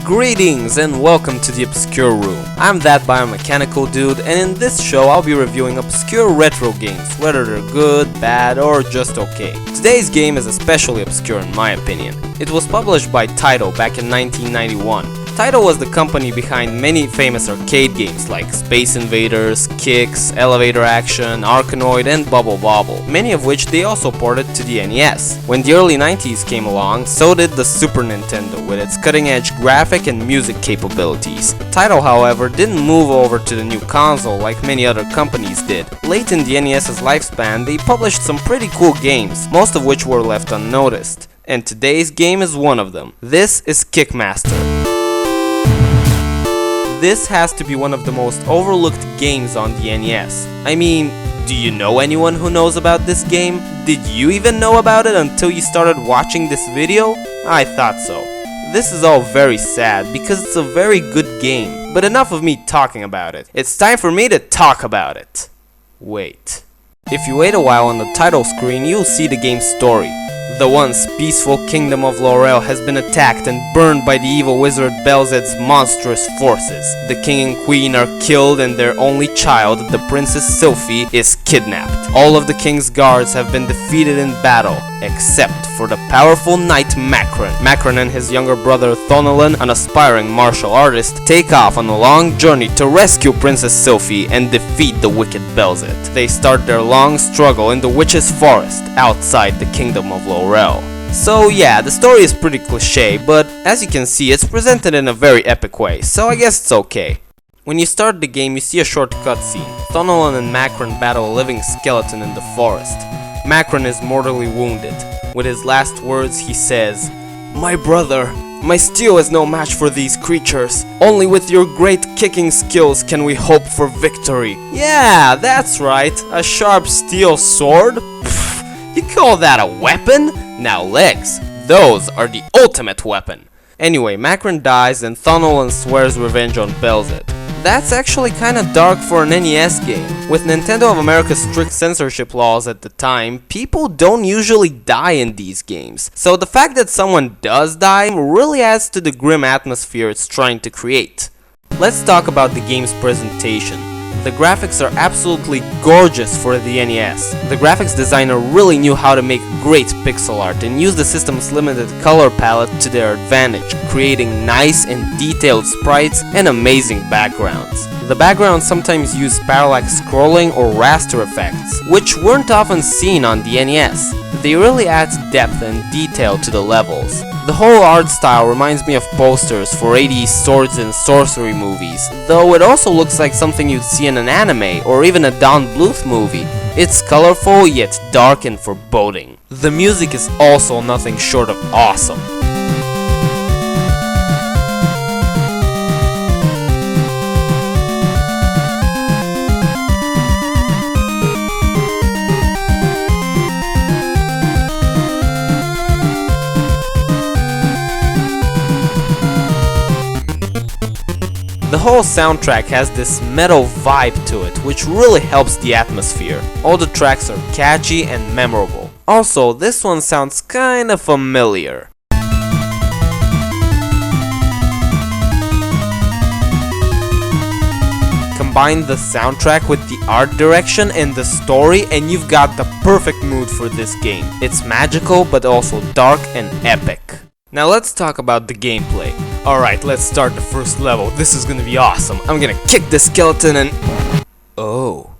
Greetings and welcome to the Obscure Room. I'm that BioMechanical dude, and in this show I'll be reviewing obscure retro games, whether they're good, bad, or just okay. Today's game is especially obscure in my opinion. It was published by Taito back in 1991. Taito was the company behind many famous arcade games like Space Invaders, Kicks, Elevator Action, Arkanoid, and Bubble Bobble, many of which they also ported to the NES. When the early 90s came along, so did the Super Nintendo with its cutting-edge graphic and music capabilities. Taito, however, didn't move over to the new console like many other companies did. Late in the NES's lifespan, they published some pretty cool games, most of which were left unnoticed. And today's game is one of them. This is Kickmaster. This has to be one of the most overlooked games on the NES. I mean, do you know anyone who knows about this game? Did you even know about it until you started watching this video? I thought so. This is all very sad because it's a very good game, but enough of me talking about it. It's time for me to talk about it. Wait. If you wait a while on the title screen, you'll see the game's story. The once peaceful kingdom of Lowrel has been attacked and burned by the evil wizard Belzed's monstrous forces. The king and queen are killed and their only child, the princess Silphee, is kidnapped. All of the king's guards have been defeated in battle, except for the powerful knight Macron. Macron and his younger brother Thonolan, an aspiring martial artist, take off on a long journey to rescue Princess Silphee and defeat the wicked Belzed. They start their long struggle in the witch's forest outside the kingdom of Lowrel. So yeah, the story is pretty cliche, but as you can see, it's presented in a very epic way, so I guess it's okay. When you start the game, you see a short cutscene. Thonolan and Macron battle a living skeleton in the forest. Macron is mortally wounded. With his last words, he says, "My brother, my steel is no match for these creatures. Only with your great kicking skills can we hope for victory." Yeah, that's right, a sharp steel sword? Pfft, you call that a weapon? Now legs, those are the ultimate weapon. Anyway, Macron dies and Thonolan swears revenge on Belzed. That's actually kinda dark for an NES game. With Nintendo of America's strict censorship laws at the time, people don't usually die in these games. So the fact that someone does die really adds to the grim atmosphere it's trying to create. Let's talk about the game's presentation. The graphics are absolutely gorgeous for the NES. The graphics designer really knew how to make great pixel art and used the system's limited color palette to their advantage, creating nice and detailed sprites and amazing backgrounds. The backgrounds sometimes use parallax scrolling or raster effects, which weren't often seen on the NES. They really add depth and detail to the levels. The whole art style reminds me of posters for 80s swords and sorcery movies, though it also looks like something you'd see in an anime or even a Don Bluth movie. It's colorful yet dark and foreboding. The music is also nothing short of awesome. The whole soundtrack has this metal vibe to it, which really helps the atmosphere. All the tracks are catchy and memorable. Also, this one sounds kinda familiar. Combine the soundtrack with the art direction and the story and you've got the perfect mood for this game. It's magical but also dark and epic. Now let's talk about the gameplay. Alright, let's start the first level. This is gonna be awesome. I'm gonna kick the skeleton and... Oh.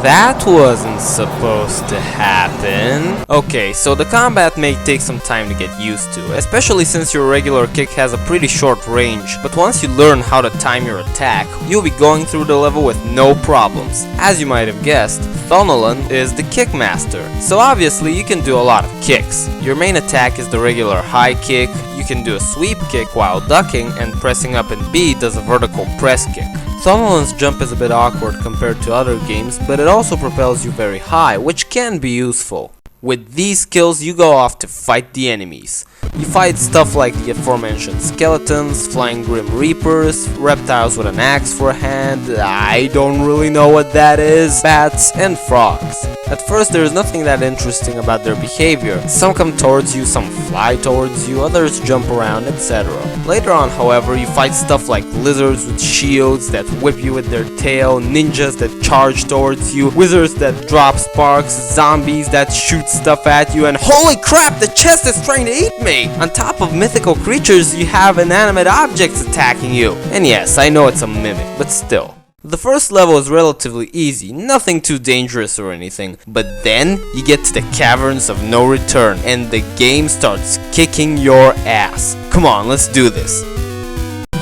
That wasn't supposed to happen. Okay, so the combat may take some time to get used to, especially since your regular kick has a pretty short range, but once you learn how to time your attack, you'll be going through the level with no problems. As you might have guessed, Thonolan is the kickmaster, so obviously you can do a lot of kicks. Your main attack is the regular high kick, you can do a sweep kick while ducking, and pressing up and B does a vertical press kick. Thonolan's jump is a bit awkward compared to other games, but it also propels you very high, which can be useful. With these skills, you go off to fight the enemies. You fight stuff like the aforementioned skeletons, flying grim reapers, reptiles with an axe for a hand, I don't really know what that is, bats, and frogs. At first there is nothing that interesting about their behavior. Some come towards you, some fly towards you, others jump around, etc. Later on, however, you fight stuff like lizards with shields that whip you with their tail, ninjas that charge towards you, wizards that drop sparks, zombies that shoot stuff at you, and holy crap, the chest is trying to eat me! On top of mythical creatures, you have inanimate objects attacking you. And yes, I know it's a mimic, but still. The first level is relatively easy, nothing too dangerous or anything, but then you get to the caverns of no return and the game starts kicking your ass. Come on, let's do this.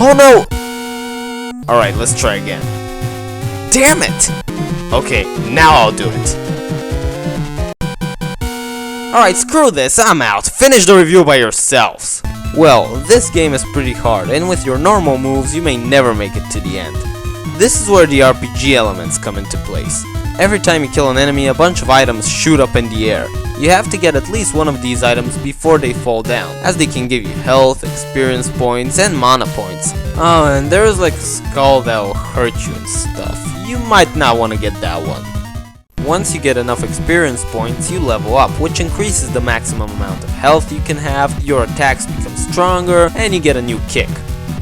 Oh no! Alright, let's try again. Damn it! Okay, now I'll do it. Alright, screw this, I'm out. Finish the review by yourselves. Well, this game is pretty hard, and with your normal moves, you may never make it to the end. This is where the RPG elements come into place. Every time you kill an enemy, a bunch of items shoot up in the air. You have to get at least one of these items before they fall down, as they can give you health, experience points, and mana points. Oh, and there's like a skull that will hurt you and stuff. You might not want to get that one. Once you get enough experience points, you level up, which increases the maximum amount of health you can have, your attacks become stronger, and you get a new kick.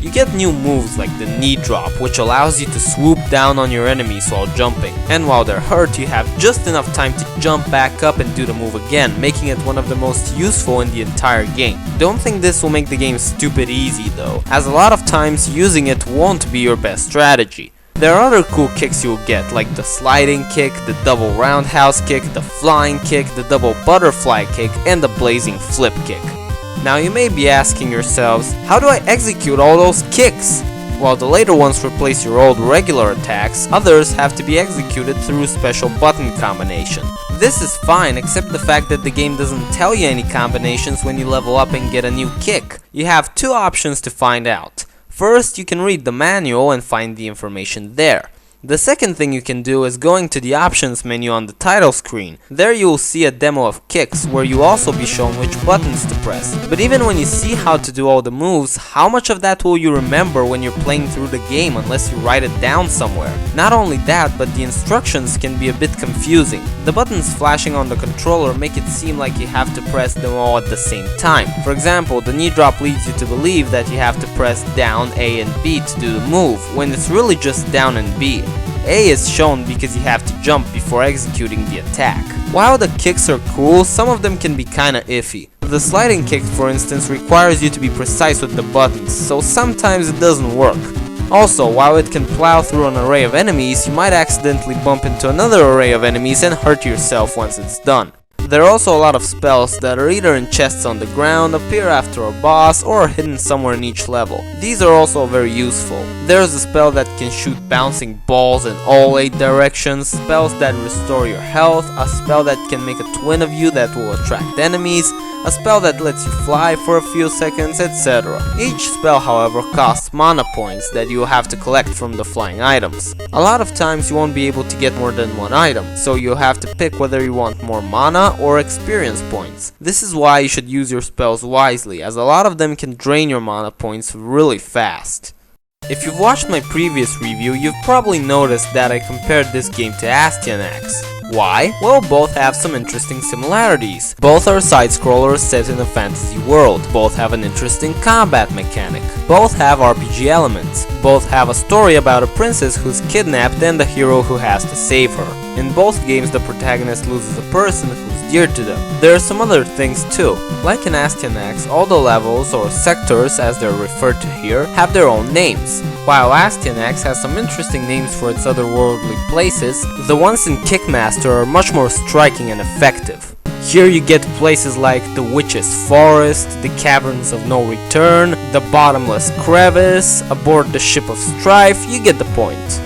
You get new moves like the knee drop, which allows you to swoop down on your enemies while jumping. And while they're hurt, you have just enough time to jump back up and do the move again, making it one of the most useful in the entire game. Don't think this will make the game stupid easy though, as a lot of times using it won't be your best strategy. There are other cool kicks you'll get, like the sliding kick, the double roundhouse kick, the flying kick, the double butterfly kick, and the blazing flip kick. Now you may be asking yourselves, how do I execute all those kicks? While the later ones replace your old regular attacks, others have to be executed through a special button combination. This is fine, except the fact that the game doesn't tell you any combinations when you level up and get a new kick. You have two options to find out. First, you can read the manual and find the information there. The second thing you can do is going to the options menu on the title screen. There you will see a demo of kicks where you also be shown which buttons to press. But even when you see how to do all the moves, how much of that will you remember when you're playing through the game unless you write it down somewhere? Not only that, but the instructions can be a bit confusing. The buttons flashing on the controller make it seem like you have to press them all at the same time. For example, the knee drop leads you to believe that you have to press down, A and B to do the move, when it's really just down and B. A is shown because you have to jump before executing the attack. While the kicks are cool, some of them can be kinda iffy. The sliding kick, for instance, requires you to be precise with the buttons, so sometimes it doesn't work. Also, while it can plow through an array of enemies, you might accidentally bump into another array of enemies and hurt yourself once it's done. There are also a lot of spells that are either in chests on the ground, appear after a boss, or are hidden somewhere in each level. These are also very useful. There's a spell that can shoot bouncing balls in all 8 directions, spells that restore your health, a spell that can make a twin of you that will attract enemies, a spell that lets you fly for a few seconds, etc. Each spell, however, costs mana points that you will have to collect from the flying items. A lot of times you won't be able to get more than one item, so you'll have to pick whether you want more mana or experience points. This is why you should use your spells wisely, as a lot of them can drain your mana points really fast. If you've watched my previous review, you've probably noticed that I compared this game to Astyanax. Why? Well, both have some interesting similarities. Both are side-scrollers set in a fantasy world. Both have an interesting combat mechanic. Both have RPG elements. Both have a story about a princess who's kidnapped and a hero who has to save her. In both games, the protagonist loses a person who's dear to them. There are some other things too. Like in Astyanax, all the levels, or sectors as they're referred to here, have their own names. While Astyanax has some interesting names for its otherworldly places, the ones in Kickmaster are much more striking and effective. Here you get places like the Witch's Forest, the Caverns of No Return, the Bottomless Crevice, aboard the Ship of Strife, you get the point.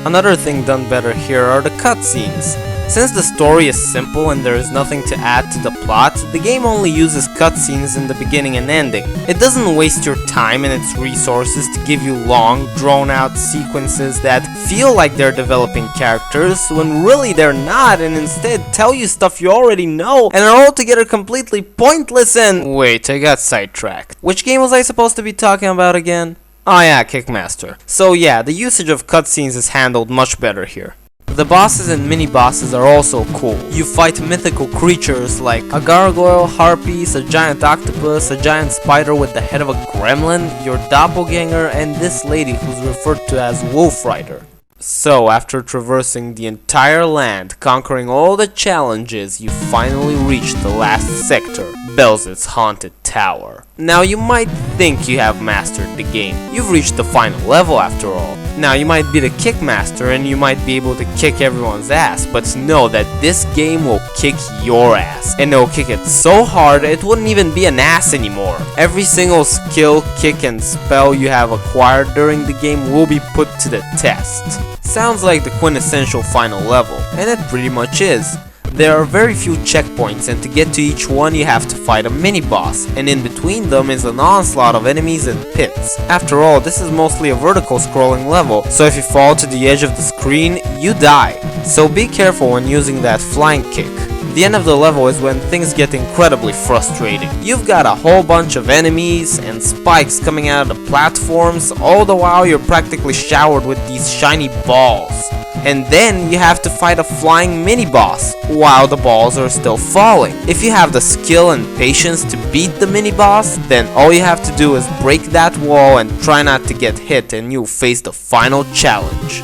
Another thing done better here are the cutscenes. Since the story is simple and there is nothing to add to the plot, the game only uses cutscenes in the beginning and ending. It doesn't waste your time and its resources to give you long, drawn-out sequences that feel like they're developing characters when really they're not, and instead tell you stuff you already know and are altogether completely pointless and... Wait, I got sidetracked. Which game was I supposed to be talking about again? Oh yeah, Kickmaster. So yeah, the usage of cutscenes is handled much better here. The bosses and mini-bosses are also cool. You fight mythical creatures like a gargoyle, harpies, a giant octopus, a giant spider with the head of a gremlin, your doppelganger, and this lady who's referred to as Wolf Rider. So, after traversing the entire land, conquering all the challenges, you finally reach the last sector, Belzed's haunted tower. Now, you might think you have mastered the game. You've reached the final level after all. Now, you might be the Kickmaster and you might be able to kick everyone's ass, but know that this game will kick your ass. And it'll kick it so hard it wouldn't even be an ass anymore. Every single skill, kick, and spell you have acquired during the game will be put to the test. Sounds like the quintessential final level, and it pretty much is. There are very few checkpoints, and to get to each one you have to fight a mini-boss, and in between them is an onslaught of enemies and pits. After all, this is mostly a vertical scrolling level, so if you fall to the edge of the screen, you die. So be careful when using that flying kick. The end of the level is when things get incredibly frustrating. You've got a whole bunch of enemies and spikes coming out of the platforms, all the while you're practically showered with these shiny balls. And then you have to fight a flying mini-boss while the balls are still falling. If you have the skill and patience to beat the mini-boss, then all you have to do is break that wall and try not to get hit and you'll face the final challenge.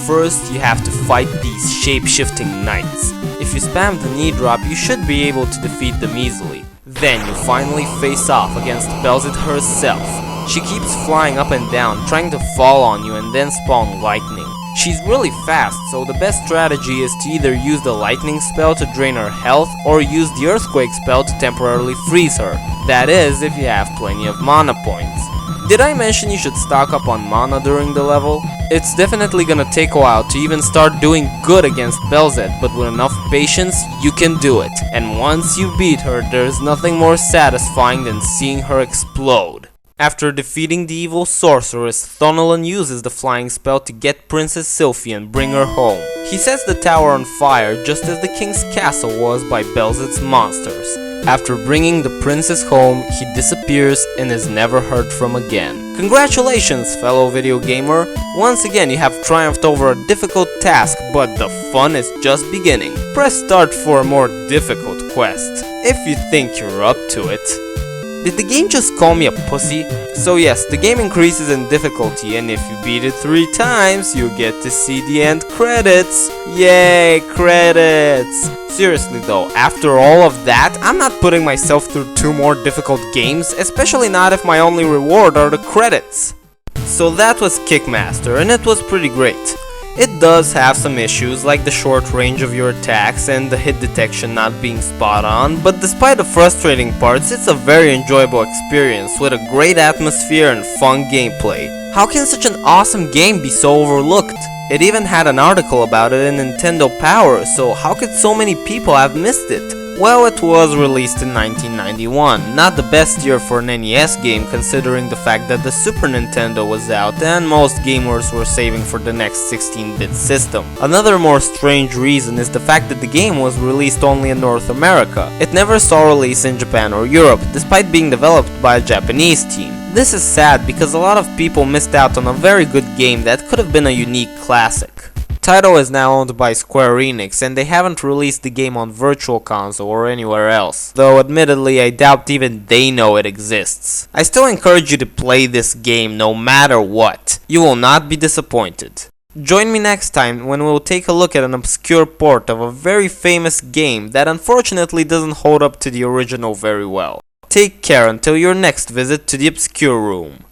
First, you have to fight these shape-shifting knights. If you spam the knee drop, you should be able to defeat them easily. Then you finally face off against Belzed herself. She keeps flying up and down, trying to fall on you and then spawn lightning. She's really fast, so the best strategy is to either use the lightning spell to drain her health or use the earthquake spell to temporarily freeze her. That is, if you have plenty of mana points. Did I mention you should stock up on mana during the level? It's definitely gonna take a while to even start doing good against Belzed, but with enough patience, you can do it. And once you beat her, there's nothing more satisfying than seeing her explode. After defeating the evil sorceress, Thonolan uses the flying spell to get Princess Silphee and bring her home. He sets the tower on fire just as the king's castle was by Belzed's monsters. After bringing the princess home, he disappears and is never heard from again. Congratulations, fellow video gamer! Once again you have triumphed over a difficult task, but the fun is just beginning. Press start for a more difficult quest, if you think you're up to it. Did the game just call me a pussy? So yes, the game increases in difficulty, and if you beat it 3 times, you get to see the end credits. Yay, credits! Seriously though, after all of that, I'm not putting myself through 2 more difficult games, especially not if my only reward are the credits. So that was Kickmaster, and it was pretty great. It does have some issues, like the short range of your attacks and the hit detection not being spot on, but despite the frustrating parts, it's a very enjoyable experience with a great atmosphere and fun gameplay. How can such an awesome game be so overlooked? It even had an article about it in Nintendo Power, so how could so many people have missed it? Well, it was released in 1991, not the best year for an NES game considering the fact that the Super Nintendo was out and most gamers were saving for the next 16-bit system. Another more strange reason is the fact that the game was released only in North America. It never saw release in Japan or Europe, despite being developed by a Japanese team. This is sad because a lot of people missed out on a very good game that could have been a unique classic. Taito is now owned by Square Enix and they haven't released the game on Virtual Console or anywhere else, though admittedly I doubt even they know it exists. I still encourage you to play this game no matter what. You will not be disappointed. Join me next time when we'll take a look at an obscure port of a very famous game that unfortunately doesn't hold up to the original very well. Take care until your next visit to the Obscure Room.